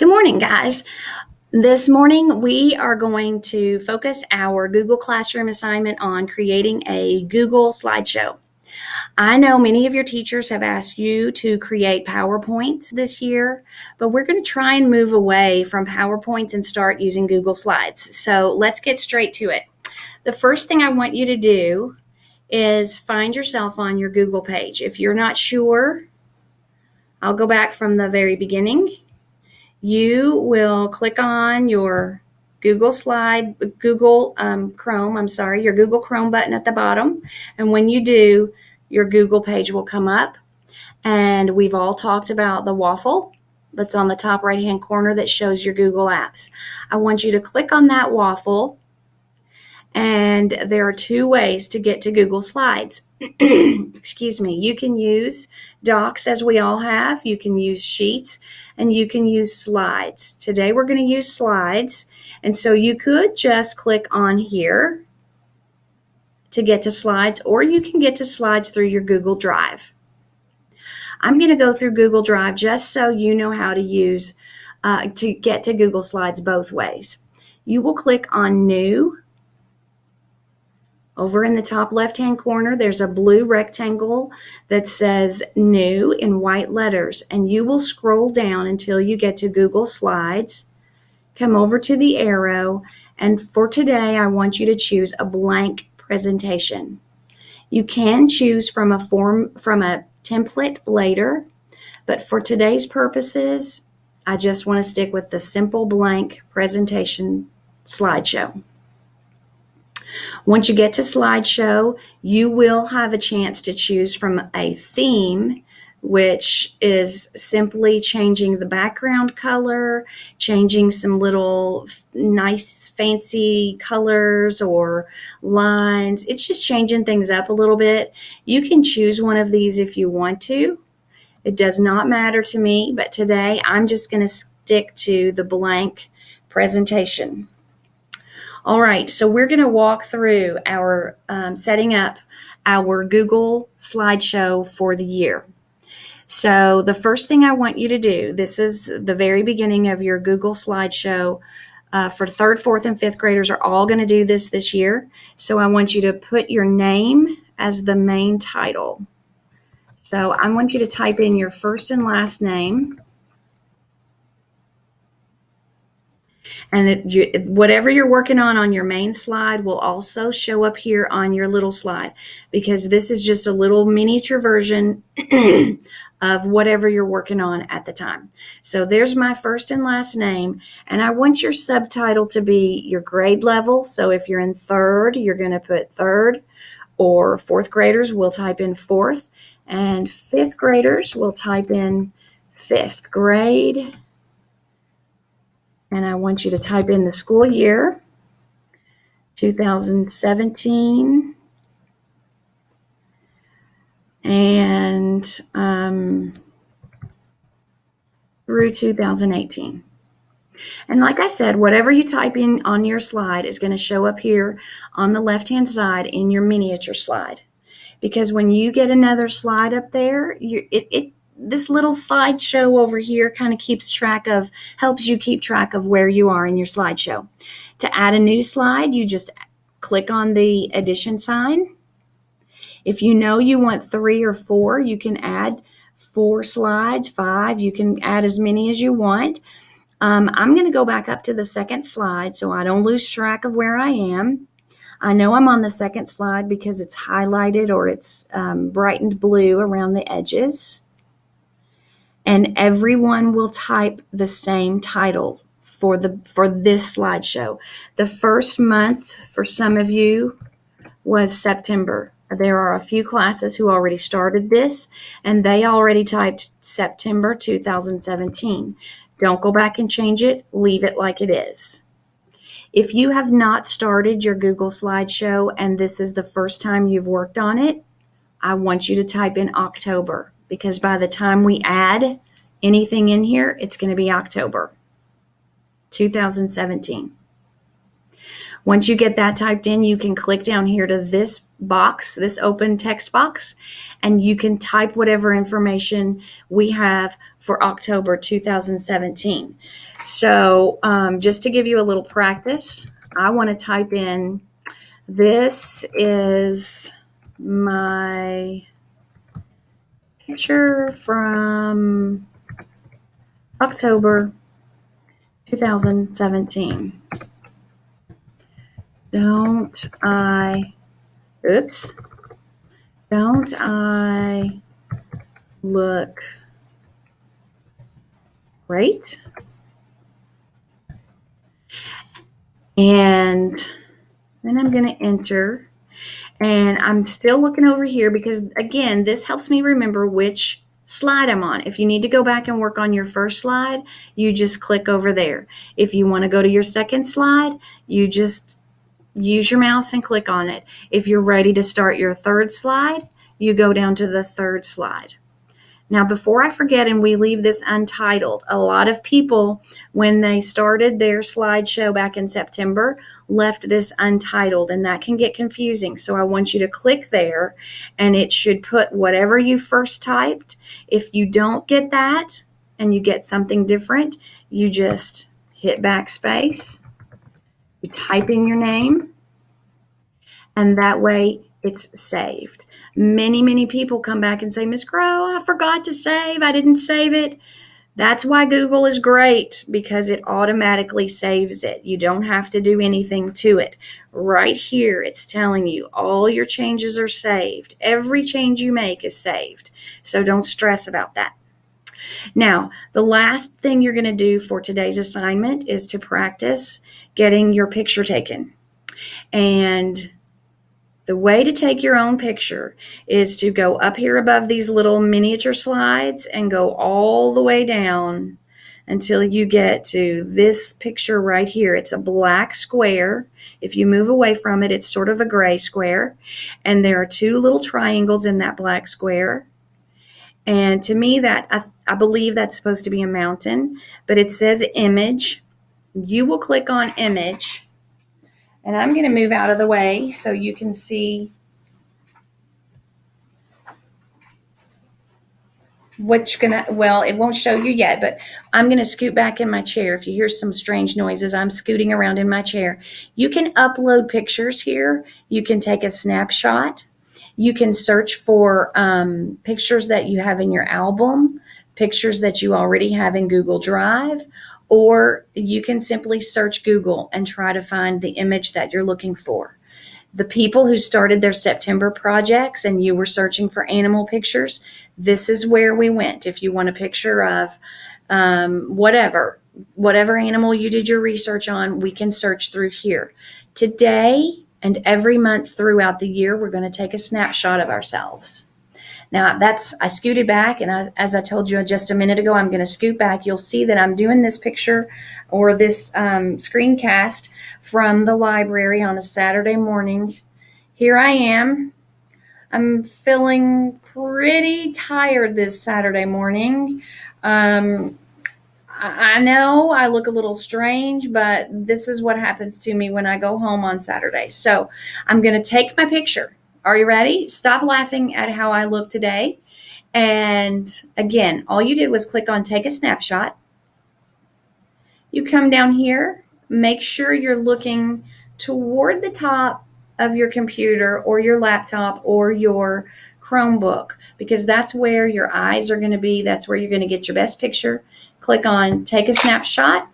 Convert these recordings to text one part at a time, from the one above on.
Good morning, guys. This morning, we are going to focus our Google Classroom assignment on creating a Google slideshow. I know many of your teachers have asked you to create PowerPoints this year, but we're going to try and move away from PowerPoints and start using Google Slides. So let's get straight to it. The first thing I want you to do is find yourself on your Google page. If you're not sure, I'll go back from the very beginning. You will click on your Google Chrome button at the bottom. And when you do, your Google page will come up. And we've all talked about the waffle that's on the top right-hand corner that shows your Google Apps. I want you to click on that waffle. And there are two ways to get to Google Slides. Excuse me. You can use Docs, as we all have. You can use Sheets, and you can use Slides. Today we're going to use Slides. And so you could just click on here to get to Slides, or you can get to Slides through your Google Drive. I'm going to go through Google Drive just so you know how to use to get to Google Slides both ways. You will click on New. Over in the top left-hand corner, there's a blue rectangle that says New in white letters, and you will scroll down until you get to Google Slides. Come over to the arrow, and for today, I want you to choose a blank presentation. You can choose from a template later, but for today's purposes, I just want to stick with the simple blank presentation slideshow. Once you get to slideshow, you will have a chance to choose from a theme, which is simply changing the background color, changing some little nice fancy colors or lines. It's just changing things up a little bit. You can choose one of these if you want to. It does not matter to me, but today I'm just going to stick to the blank presentation. All right, so we're going to walk through our setting up our Google slideshow for the year. So the first thing I want you to do, this is the very beginning of your Google slideshow. For third, fourth, and fifth graders are all going to do this year. So I want you to put your name as the main title. So I want you to type in your first and last name. And whatever you're working on your main slide will also show up here on your little slide, because this is just a little miniature version of whatever you're working on at the time. So there's my first and last name, and I want your subtitle to be your grade level. So if you're in third, you're going to put third, or fourth graders will type in fourth, and fifth graders will type in fifth grade. And I want you to type in the school year, 2017, and through 2018. And like I said, whatever you type in on your slide is going to show up here on the left-hand side in your miniature slide. Because when you get another slide up there, this little slideshow over here kind of helps you keep track of where you are in your slideshow. To add a new slide, you just click on the addition sign. If you know you want 3 or 4, you can add 4 slides, 5. You can add as many as you want. I'm going to go back up to the second slide so I don't lose track of where I am. I know I'm on the second slide because it's highlighted or it's brightened blue around the edges. And everyone will type the same title for this slideshow. The first month for some of you was September. There are a few classes who already started this, and they already typed September 2017. Don't go back and change it. Leave it like it is. If you have not started your Google slideshow and this is the first time you've worked on it, I want you to type in October, because by the time we add anything in here, it's going to be October 2017. Once you get that typed in, you can click down here to this box, this open text box, and you can type whatever information we have for October 2017. So just to give you a little practice, I want to type in, this is my picture from October 2017. Don't I look great? And then I'm going to enter. And I'm still looking over here because, again, this helps me remember which slide I'm on. If you need to go back and work on your first slide, you just click over there. If you want to go to your second slide, you just use your mouse and click on it. If you're ready to start your third slide, you go down to the third slide. Now, before I forget and we leave this untitled, a lot of people, when they started their slideshow back in September, left this untitled, and that can get confusing. So I want you to click there, and it should put whatever you first typed. If you don't get that and you get something different, you just hit backspace, you type in your name, and that way it's saved. Many people come back and say, Miss Crow, I forgot to save. I didn't save it. That's why Google is great, because it automatically saves it. You don't have to do anything to it. Right here, it's telling you all your changes are saved. Every change you make is saved. So don't stress about that. Now, the last thing you're going to do for today's assignment is to practice getting your picture taken. And the way to take your own picture is to go up here above these little miniature slides and go all the way down until you get to this picture right here. It's a black square. If you move away from it, it's sort of a gray square. And there are two little triangles in that black square. And to me, that I believe that's supposed to be a mountain, but it says image. You will click on image. And I'm going to move out of the way so you can see what you're going to, well, it won't show you yet, but I'm going to scoot back in my chair. If you hear some strange noises, I'm scooting around in my chair. You can upload pictures here. You can take a snapshot. You can search for pictures that you have in your album, pictures that you already have in Google Drive, or you can simply search Google and try to find the image that you're looking for. The people who started their September projects and you were searching for animal pictures, this is where we went. If you want a picture of whatever animal you did your research on, we can search through here. Today and every month throughout the year, we're going to take a snapshot of ourselves. Now, I scooted back, and as I told you just a minute ago, I'm going to scoot back. You'll see that I'm doing this picture or this screencast from the library on a Saturday morning. Here I am. I'm feeling pretty tired this Saturday morning. I know I look a little strange, but this is what happens to me when I go home on Saturday. So I'm going to take my picture. Are you ready? Stop laughing at how I look today. And again, all you did was click on take a snapshot. You come down here, make sure you're looking toward the top of your computer or your laptop or your Chromebook, because that's where your eyes are going to be. That's where you're going to get your best picture. Click on take a snapshot.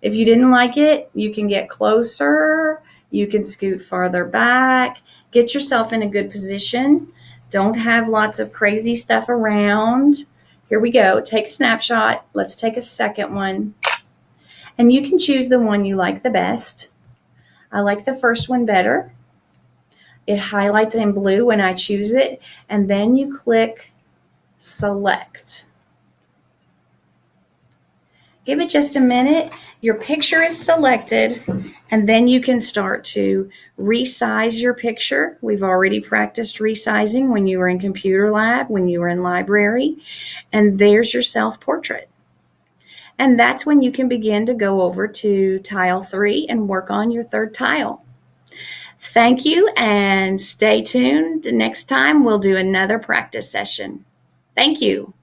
If you didn't like it, you can get closer. You can scoot farther back. Get yourself in a good position. Don't have lots of crazy stuff around. Here we go. Take a snapshot. Let's take a second one. And you can choose the one you like the best. I like the first one better. It highlights in blue when I choose it. And then you click select. Give it just a minute. Your picture is selected, and then you can start to resize your picture. We've already practiced resizing when you were in computer lab, when you were in library, and there's your self-portrait. And that's when you can begin to go over to tile 3 and work on your third tile. Thank you, and stay tuned. Next time we'll do another practice session. Thank you.